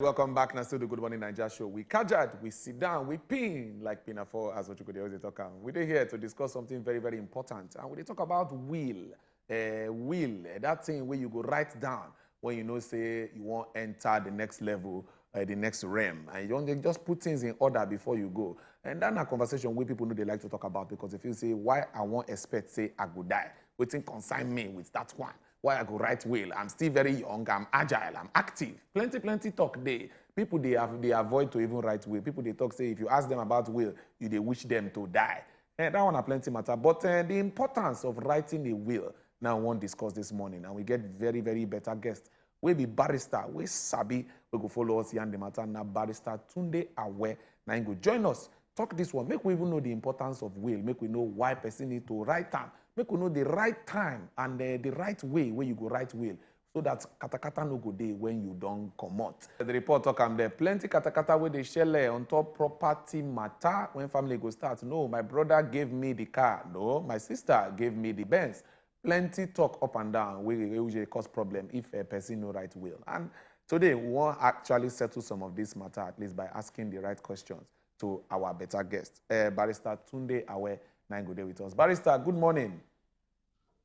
Welcome back now to the Gudu Morning Naija Show. We kajad, we sit down, we pin like pinafore, as what you could always talk about. We're here to discuss something very, very important. And we talk about will. That thing where you go write down when you know, say, you want to enter the next level, the next realm. And you don't just put things in order before you go. And that's a conversation where people know they like to talk about, because if you say, why I won't expect, say, I go die, waiting consign me with that one. Why I go write will? I'm still very young, I'm agile, I'm active. Plenty talk there. People, they avoid to even write will. People, they talk, say, if you ask them about will, they wish them to die. And that one a plenty matter. But the importance of writing a will, now I want to discuss this morning. And we get very, very better guests. We be barrister, we sabi, we go follow us here in the matter. Now Barrister Tunde Awe, now you go join us. Talk this one. Make we even know the importance of will. Make we know why person need to write time. Make we know the right time and the right way where you go write will, so that katakata no go day when you don't come out. The report talk am there. Plenty katakata where they share on top property matter when family go start. No, my brother gave me the car. No, my sister gave me the Benz. Plenty talk up and down where it usually cause problem if a person no write will. And today we want actually settle some of this matter, at least by asking the right questions to our better guest, Barrister Tunde Awe. Now go there with us. Barrister, good morning.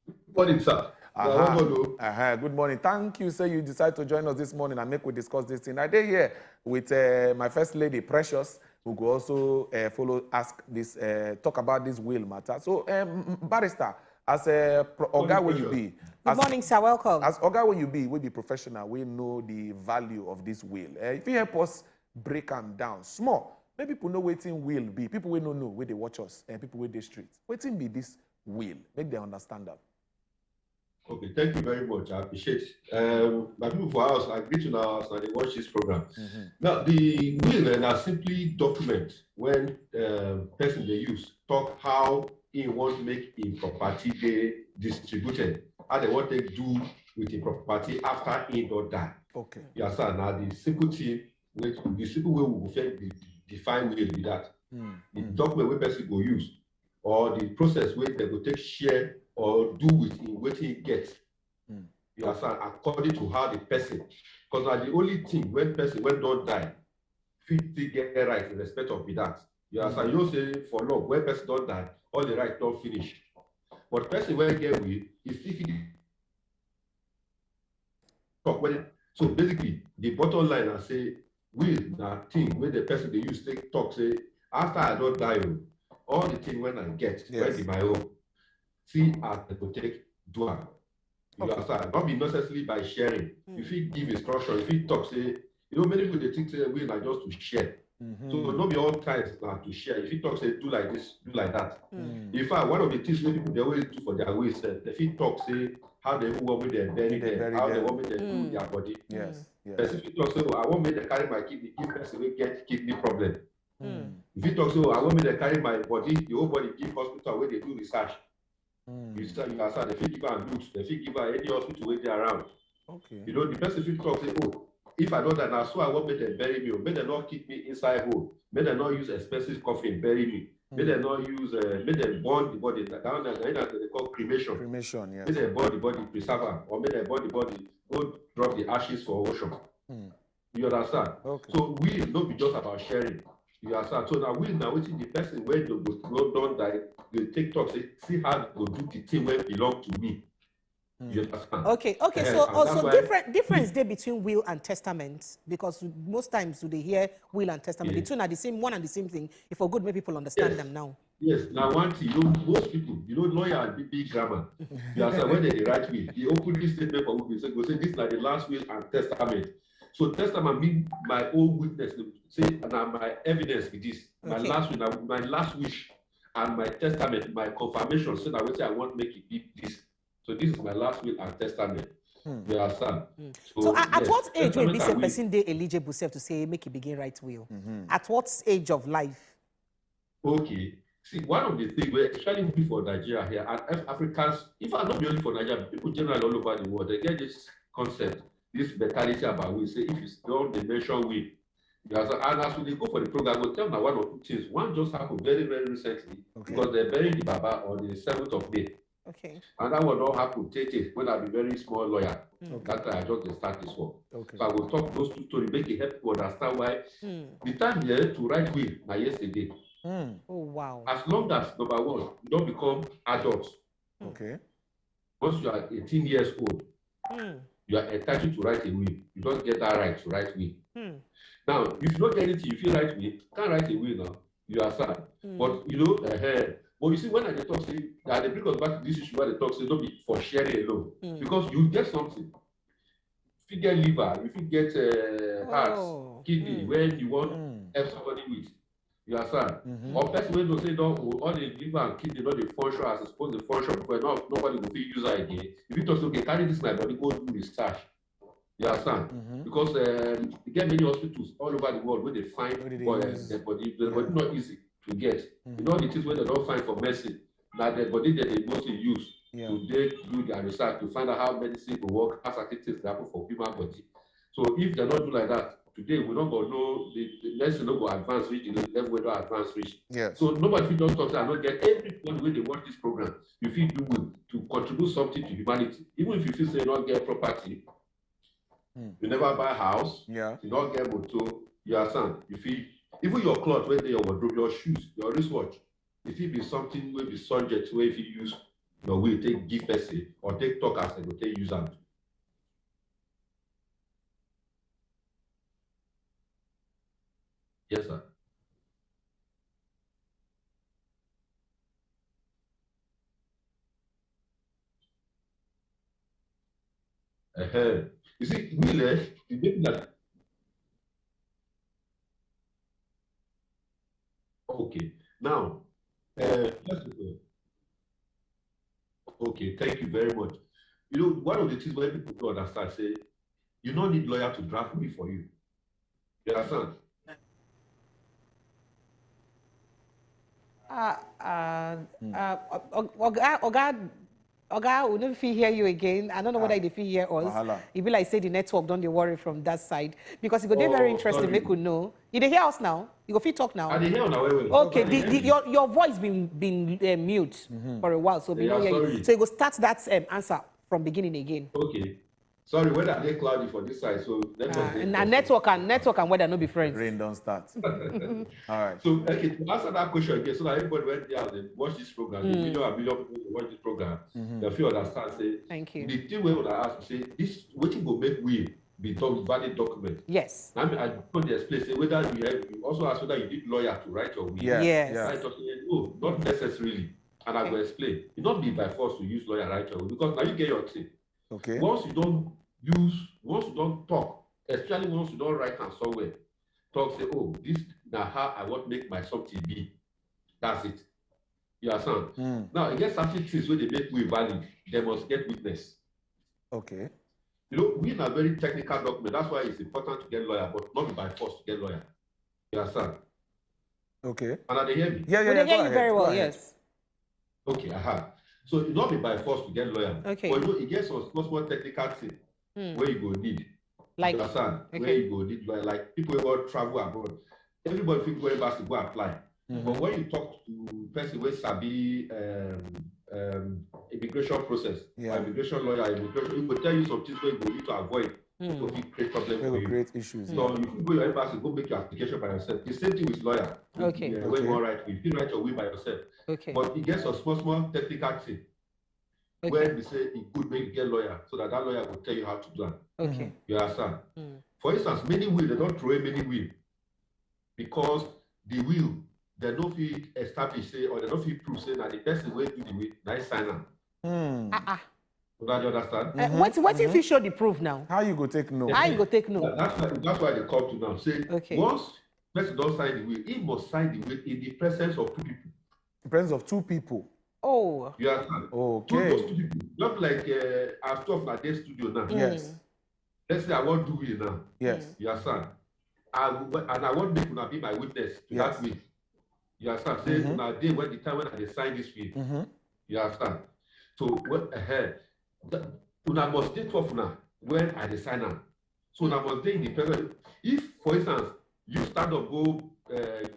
Good morning, sir. Good morning. Thank you, sir. You decided to join us this morning and make we discuss this thing. I did here with my first lady, Precious, who will also talk about this will matter. So, Barrister, as a Oga will you be? Good morning, sir. Welcome. As Oga will you be? We be professional. We know the value of this will. If you help us break them down small, make people know what it will be. People will know where they watch us, and people with the streets. What it be this will? Make them understand that. Okay, thank you very much. I appreciate it. My people for us, I agree to now as they watch this program. Now, the will are simply document when person they use talk how he want to make in property they distributed, how they want to do with the property after he don't die. Okay. Yes, sir. Now the simple thing, the simple way we will define will be that the document where person go use, or the process where they go take share or do with in what he gets. You understand? According to how the person, because now the only thing when person when don't die, fit to get a right in respect of that. You understand? You don't say for long when person don't die, all the right don't finish. But person when get will, is if he talk when so basically the bottom line I say will that thing when the person they use take talk say after I don't die, all the thing when I get when be my own. See as they go take do am. You understand? Not be necessarily by sharing. If you give instruction, if you talk, say, you know, many people they think say will are just to share. So not be all times to share. If you talk, say do like this, do like that. In fact, one of the things many people they always do for their ways, if you talk, say how they want me they bury them, how they want me they do their body. Yes. But if you talk, say, I want me to carry my kidney, give person will get kidney problem. If you talk, say, I want me to carry my body, the whole body give hospital where they do research. You start, they fit give her looks, they fit give her any hospital where they around. Okay. You know, the person fit talk, say, oh, if I don't die now, so I want me to bury me, may they not keep me inside hole, may they not use expensive coffin, bury me, may they not use, may they burn the body, down there, they call cremation. Cremation, yes. May they burn the body, preserve her, or may they burn the body, go drop the ashes for ocean. You understand? Okay. So we don't be just about sharing. You understand? So now we now waiting the person when they go don't die, they take talk, say, see how they go do the thing when belong to me. You understand? Okay. So also difference there between will and testament, because most times they hear will and testament, the two are the same, one and the same thing. If for good, make people understand them now. Yes. Now one thing, you know, most people, you know, lawyer and big grammar. You understand when they write will, they open this statement for will, go say this is like the last will and testament. So testament means my own witness. Say, now my evidence with this. My last will, my last wish, and my testament, my confirmation. So that I want to make it be this. So this is my last will and testament. You understand? So at what age will this a person they eligible self to say make it begin right will? At what age of life? Okay. See, one of the things where especially for Nigeria here and Africans, if I'm not only for Nigeria, people generally all over the world, they get this concept. This mentality about we say if you don't mention we, and as we go for the program, we'll tell them one or two things. One just happened very, very recently because they buried the Baba on the 7th of May. Okay. And that will not happen. When I be very small lawyer. That time I just start this work. Okay. So I will talk those two stories, make it help you understand why the time here to write will now yesterday. Oh wow. As long as number one, you don't become adults. Okay. Once you are 18 years old, you are entitled to write a will. You don't get that right to write will. Now, if you don't get anything, if you write will, you can't write a will now. You are sad. But you know, but you see, when I talk, say that they bring us back to this issue where they talk, say don't be for sharing alone. Because you get something. If you get liver, if you get heart, kidney, when you want help somebody with, you are sad. Or person when they say don't all the liver and kidney not the function as supposed to function before nobody will feel use it again. If you talk say, okay, carry this my body, go do research. You understand? Because you get many hospitals all over the world where they find their body not easy to get. You know the things where they don't find for medicine, that the body that they mostly use to do their research to find out how medicine will work, how certain things happen for human body. So if they don't do like that, today we don't go know the medicine don't go advance reach the level where they advance reach. Yes. So nobody feel just talk that not get everyone when they watch this program, you feel do good to contribute something to humanity. Even if you feel say you don't get property, you never buy a house, you don't get motor, you are son, you feel even your clothes when they your wardrobe, your shoes, your wristwatch, if it be something will be subject to if you use your will take give person or take talk as they go take use them. Yes, sir. You see, will you make that. Okay. Now, okay, thank you very much. You know, one of the things where people don't understand, say, you don't need lawyer to draft will for you. You understand? Oga, we don't feel hear you again. I don't know whether they feel hear us. It be like say the network, don't they worry from that side. Because it go very interesting, make you know. You dey hear us now? You go fit talk now. They hear now. Okay, your voice been mute for a while, so we don't hear you. So you go start that answer from beginning again. Okay. Sorry, weather they cloudy for this side, so network and weather no be friends. Rain don't start. All right. So okay, to answer that question again, so that everybody went there and watch this program, the million people watch this program, they feel understand. Say, thank you. The thing we would ask, say this waiting will make we be valid document. Yes. I mean, I put the explain say whether you also ask whether you need lawyer to write your will. Yes. I talk say, no, not necessarily, and I will explain. It not be by force to use lawyer write your will because now you get your thing. Okay. Once you don't talk, especially once you don't write and somewhere, talk say, oh, this now how I want to make my something be. That's it. You understand? Now, it gets certain things where they make we valid, they must get witness. Okay. You know, we in a very technical document. That's why it's important to get lawyer, but not by force to get lawyer. You understand? Okay. And they hear me? Yeah. They hear you very well, yes. Okay, So it not be by force to get lawyer. Okay. But you know, it gets some small technical thing where you go need. Like, you understand? Where you go need like people who go travel abroad. Everybody think going back to go apply. But when you talk to person who sabi immigration process, immigration lawyer, he will tell you some things where you go need to avoid to create problems for you. Create issues. So if you go your embassy, go make your application by yourself. The same thing with lawyer. Okay. When you write will, you write your will by yourself. Okay. But it gets a small technical thing. When we say it could make you get lawyer, so that lawyer will tell you how to do it. Okay. You understand? For instance, many will, they don't throw away many will. Because the will, they don't feel established, say, or they don't feel proof, say that the person will do the will, nice sign up. So that you understand? What if you show the proof now? How you go take no? How you go take no? That's why they come to now. Say, once person don't sign the will, he must sign the will in the presence of two people. In presence of two people. Oh. You understand? Okay. Those two people. Not like our stuff like this studio now. Yes. Let's say I want to do it now. Yes. You understand? And I want people to be my witness to that will. You understand? Say on a day when the time when I sign this will. You understand? So when una must take off now when I sign now. So una must stay in the present. If, for instance, you stand up, go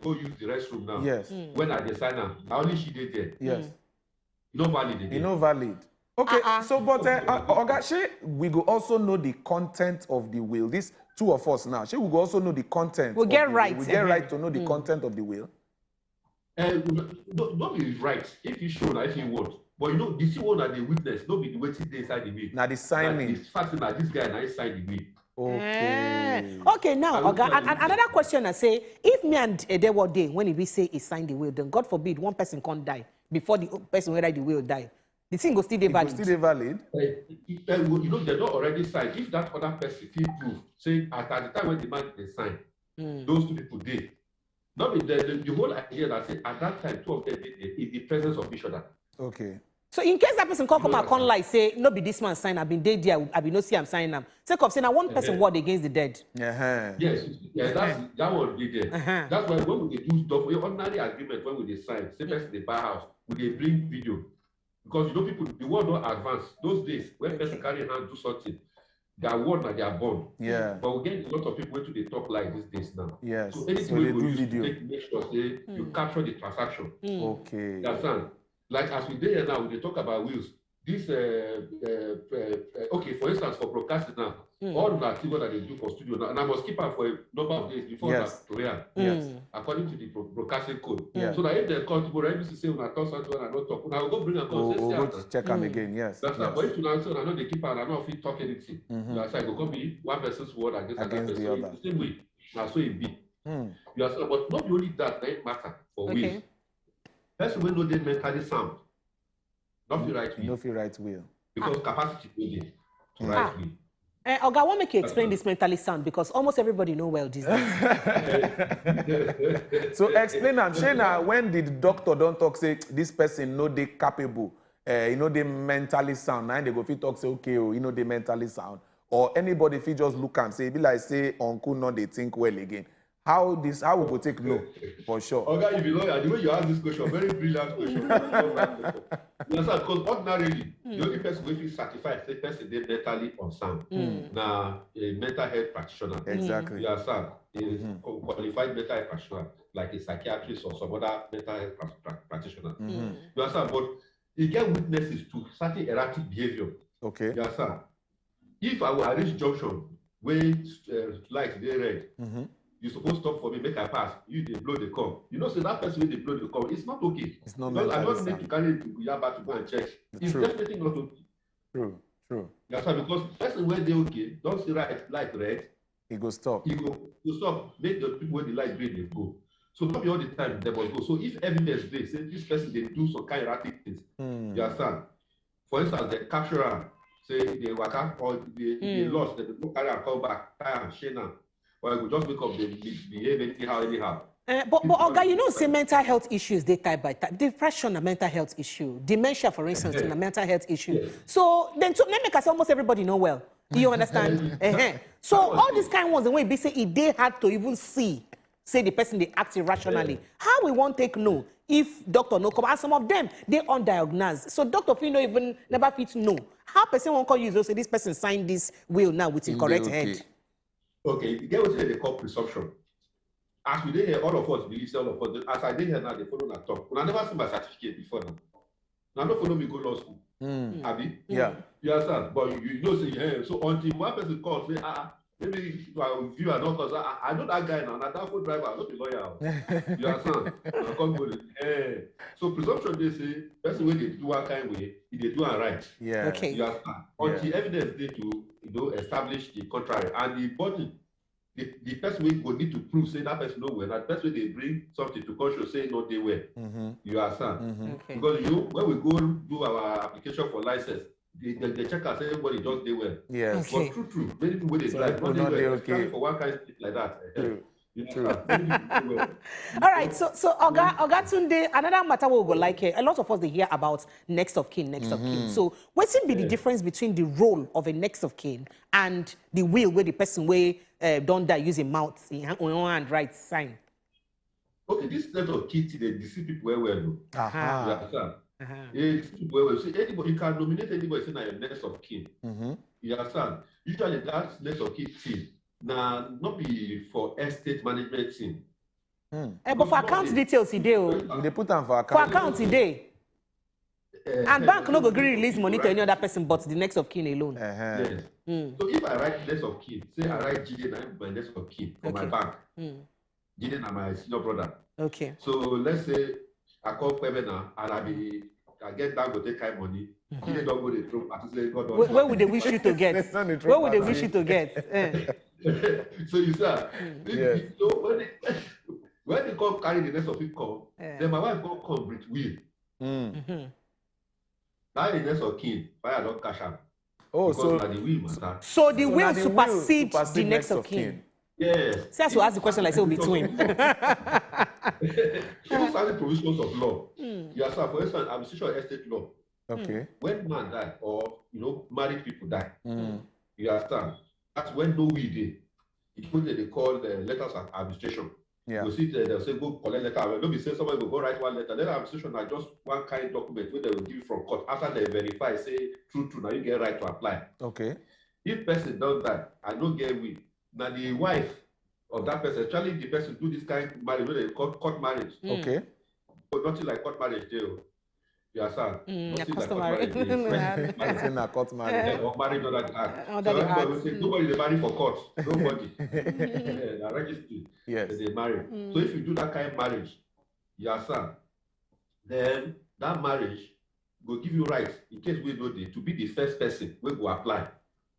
use the restroom now. Yes. When I sign now, only she did there. Yes. not valid again. It's not valid. Okay, so but Oga, we go also know the content of the will. These two of us now, we go also know the content. We get right. We get right to know the content of the will. Not be right if you show that if you want. But you know, the see one that the witness, not be the waiting inside the will. Now the signing. The fact that this guy now inside the will. Okay. Okay, now, Oga, another question I say, if me and Edewo day, when we say he signed the will, then God forbid one person can't die before the person who write the will die. The thing will still be valid. Still valid. You know, they're not already signed. If that other person feel proof, say at the time when the man they sign, those two people did. Not be the whole idea that say at that time two of them in the presence of each other. Okay. So in case that person come and lie, say, no be this man sign, I've been dead there, I've been no see I'm signing them. Take off, say now one person word against the dead. Yes, that one be there. That's why when we do stuff, ordinary agreement when we sign, say person they buy house, we bring video. Because you know people, the world don't advance. Those days, when person carry hand do something, their word and their bond. Yeah. But we get a lot of people who they talk like these days now. Yes. So anything So we they go do use video. to make sure say you capture the transaction. Okay. You understand? Like as we did here now, we talk about wills. This okay, for instance, for broadcasting now, all the activities that they do for studio now, and I must keep up for a number of days before that to real. Yes. According to the broadcasting code. Yeah. So that if they call tomorrow, I used to say when I talk something when I don't talk, I will go bring a call. We'll go check them again. Yes. That's not. But if you now say I know they keep and I know if you talk anything, you are saying go be one person's word against the person. other. The same way. Now so it be. You are saying, but not only that, that matter for wills. Person will know they mentally sound. Not feel right will. No feel right will. Because capacity will be to right will. Oga, I want make you explain this mentally sound because almost everybody know well these days. So explain am, Shana, when did doctor don't talk say this person no they capable, you know they mentally sound, now they go fit talk say okay, you know they mentally sound, or anybody fit just look and say, be like say uncle no they think well again. How we go take no for sure. Okay, if you lawyer, the way you ask this question, very brilliant question. You understand? Because ordinarily, the only person who is certified is the person they mentally unsound. Now, a mental health practitioner. Exactly. You understand? A qualified mental health practitioner, like a psychiatrist or some other mental health practitioner. You understand? But you get witnesses to certain erratic behavior. Okay. You understand? If I will arrange junction where light they red, you supposed to stop for me, make I pass. You they blow the call. You know, so that person when they blow the call, it's not okay. It's not I don't need to carry to Yaba to go and check. It's definitely not okay. True. That's why, because person when they okay, don't see light red. He go stop. He go stop. Make the people when the light green they go. So not be all the time they must go. So if evidence they say this person they do some kind of erratic things, you understand? For instance, the capturer say they work out or they lost, they go carry and come back, tie and shame them. Or I could just wake up, they behave anyhow. But Oga, you know, say mental health issues, they type by type. Depression, a mental health issue. Dementia, for instance, is a mental health issue. Yes. So then, let me make almost everybody know well. Do you understand? So all these kind of ones, the way they say it, they had to even see, say the person they act irrationally. How we won't take no if doctor no come, and some of them they undiagnosed. So doctor feel no even never fit know. How person won't call you? So say this person signed this will now with incorrect head. Okay, you get what they call presumption. As we did here, all of us believe, all of us. As I did here now, they follow that talk. When I never seen my certificate before now. Now don't follow me go law school. Abi? Yeah. You understand? But you know, say yeah. So until one person calls, say maybe I view and not because I know that guy now. Now that food driver, I'm not a lawyer. You understand? I come go. So presumption they say person when they do one kind way, they do it right. Yeah. Okay. You understand? Until evidence they to establish the contrary, and the body, the person will need to prove say that person no well. That person they bring something to conscious say no they well. You understand? Okay. Because when we go do our application for license, they check us everybody just they well. Yes. But true, many people they drive not they well. Okay. For one kind of like that. True. All right, so Oga Tunde, another matter we go like here. A lot of us they hear about next of kin. So what's be the difference between the role of a next of kin and the will where the person way don't die using mouth in hand right sign? Okay, this level of kin they deceive people well. You understand? Well, see anybody you can nominate anybody saying that you're next of kin. You understand? Usually that's next of kin team. Now, not be for estate management team. But for account details, they put them for account. For account today. And bank no go gree release money to any other person but the next of kin alone. Yes. So if I write next of kin, say I write Jide na my next of kin for my bank. Jide na my senior brother. Okay. So let's say I call Pemena and I get down to take kind money. Jide don't go the throw party say God don't. Where would they wish you to get? Where would they wish you to get? So you say, so when they come carry the next of it come, then my wife come with will. That is next of kin, fire don't cash out. Oh, because so the will matter. So the will supersede the next of kin. Yes. See, as you ask the question like say between. Even certain provisions of law. You are for instance, administration of estate law. Okay. When man die or married people die, you understand? That's when no will dey. It's what they call the letters of administration. Yeah. You see, they'll say go collect letter. Don't be say somebody will go write one letter. Letter administration are just one kind of document where they will give from court. After they verify, say true, now you get right to apply. Okay. If person don't die, I don't get will. Now the wife of that person, actually the person do this kind of marriage, they call court marriage. Okay. But nothing like court marriage, deal. You understand? Nothing like court marriage. Nothing like court marriage. Or marriage under the act. Nobody they marry for court. Nobody. They registry. Yes. They marry. So if you do that kind of marriage, you understand? Then that marriage will give you rights in case we know to be the first person we go apply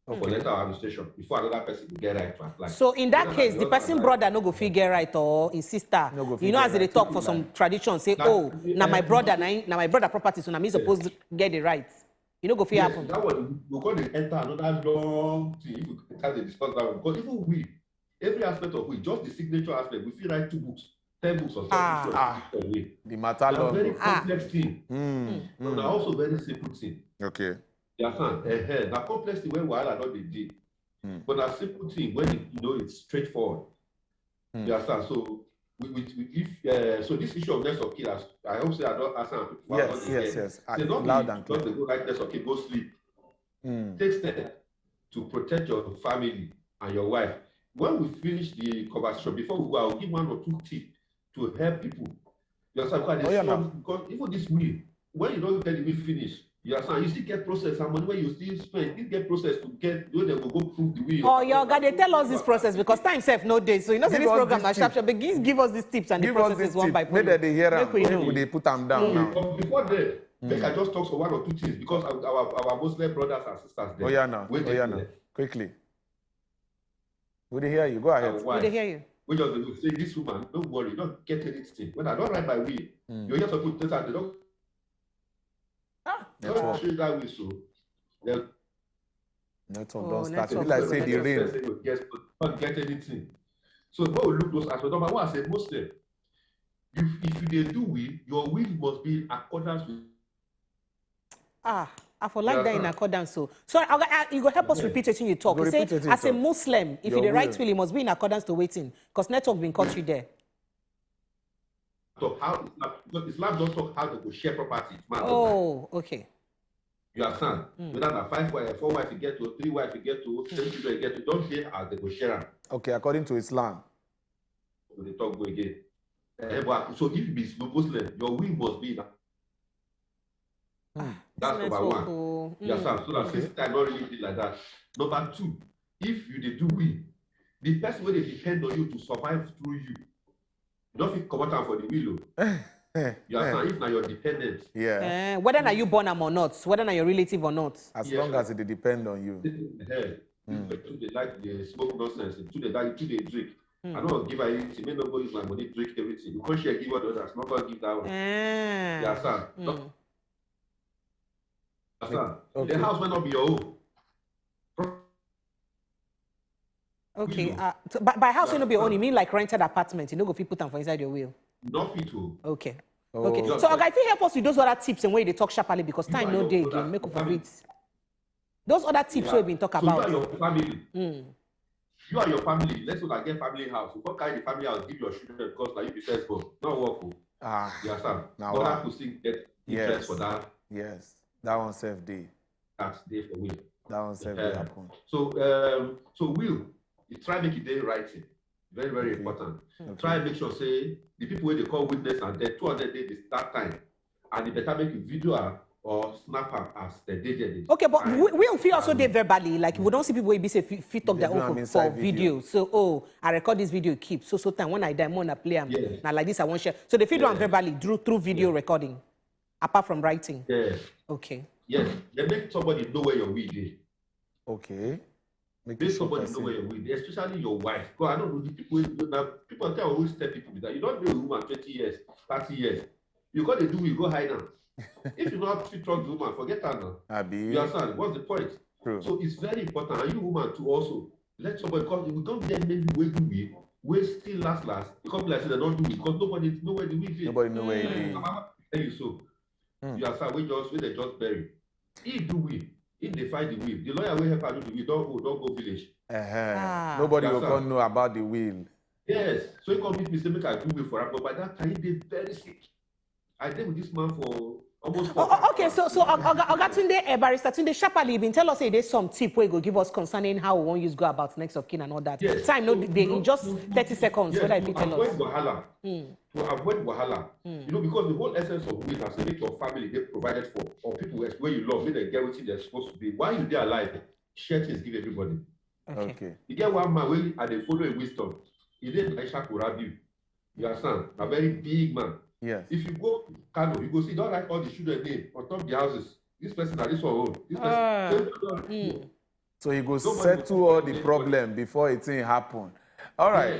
for letter of administration before another person will get right to apply. So in that case, the person brother no go figure right or his sister. No as they talk for some tradition, say, now my brother property, so now me supposed to get the rights. You know go figure happen. That one we're going to enter another long thing if we can discuss that one. Because even we, every aspect of we, just the signature aspect, we feel write 2 books, 10 books or something. The matter long. Very complex thing. But also very simple thing. Okay. You understand? That complex thing when we are not the day. But a simple thing when it's straightforward. You understand? So so this issue of next of kin, I hope say I don't answer. Yes. Say not loud and clear. Don't go right next of kin, go sleep. Take steps to protect your family and your wife. When we finish the conversation, before we go, I'll give 1 or 2 tips to help people. You understand? Because even this will, when you don't get the will finish, you understand? You still get process and money when you still spend, you get process to get they will go prove the will. Oh, your God, they tell us this process because time self no day. So this program is sharp. But give us these tips and the processes one by one. Maybe they hear them. They put them down now. But before that, make I just talk for 1 or 2 things because our Muslim brothers and sisters there. Quickly. We they hear you. Go ahead. We they hear you. We just say this woman, don't worry, don't get anything. When I don't write my will, you just put this out. They don't. Don't show that way, so network don't start. It like say the rain. Don't get anything. So when we look those aspects, number one, I say Muslim. If you do will, your will must be in accordance with. I for like that in accordance. So you go help us repeat it when you talk. You say as a Muslim, if you the right will, it must be in accordance to waiting, because network been caught you there. So how Islam don't talk how to go share property. Okay. You understand? Whether na 5 wives, 4 wives you get to, 3 wives you get to, 10 children you get to, don't share as they go share them. Okay, according to Islam. So they talk go again. So if you be Muslim, your will must be that. That's number one. You understand? So that since I don't really do like that. Number 2, if you do will, the person where they depend on you to survive through you. You don't feel come out for the will. You understand? If now you're dependent. Yeah. Whether now you born them or not, whether now you're relative or not. As long as they depend on you. They like the smoke nonsense. They drink. I don't give her anything. May not go use my money, drink everything. You can't share, give what others. Not gonna give that one. You understand? Okay. The house might not be your own. Okay. So by house you know be your own, you mean like rented apartment? You know go fit put them for inside your will. Not fit to. Okay. Okay. So if you help us with those other tips and way they talk sharply because time no day again, make up for it. Those other tips we've been talking about. You and your family. You and your family. Let's say I get family house. You can't carry the family house, give your children because like you be first born. Not work. You understand? Now but that could still get interest for that. Yes. That one self day. That's day for will. That one self day happen. So will you try make it day writing. Very, very important. Try and make sure say the people where they call witness and then 200 days they start time. And they better make a video or snap am as the day. Okay, but we feel also they verbally, like we don't see people be say fit talk their own for video. So, oh, I record this video, keep so time when I die, I play them. Yes. Now like this, I won't share. So they feel them verbally through video recording, apart from writing. Yes. Okay. Yes, they make somebody know where your weed is. Okay. Make somebody know where your weed is, especially your wife. Because I don't know the people. Now people always tell people that you don't know a woman 20 years, 30 years. You got to do, you go hide now. If you not fit talk to woman, forget her now. You understand? What's the point? True. So it's very important, and you woman to also let somebody, because we don't get many way do we, we still last. Because like I said, they don't do it because nobody know where the weed is. Nobody know where it is. Tell you so. You understand? We they just bury. If do we, if they find the will, the lawyer will help her do the will. Don't go village. Nobody will come know about the will. Yes. So he come meet me say make I do will for her, but by that time he dey very sick. I did with this man for almost 4 Oh, okay, so Tunde, Barrister Tunde sharply been tell us say there's some tip where go give us concerning how we won't use go about next of kin and all that. Yes. Time in just 30 seconds. Yes, What I tell us. To avoid wahala. You know, because the whole essence of will is to make your family get provided for, or people where you love, make them get what they're supposed to be. While you're there alive, share things, give everybody. Okay. You get one man where and they follow in wisdom. He didn't Aisha Kurabi. You understand? A very big man. Yes. If you go Kano, you go see, don't like all the children name on top of the houses. This person and this one own. This person. So he go settle all the problem before it happen. All right.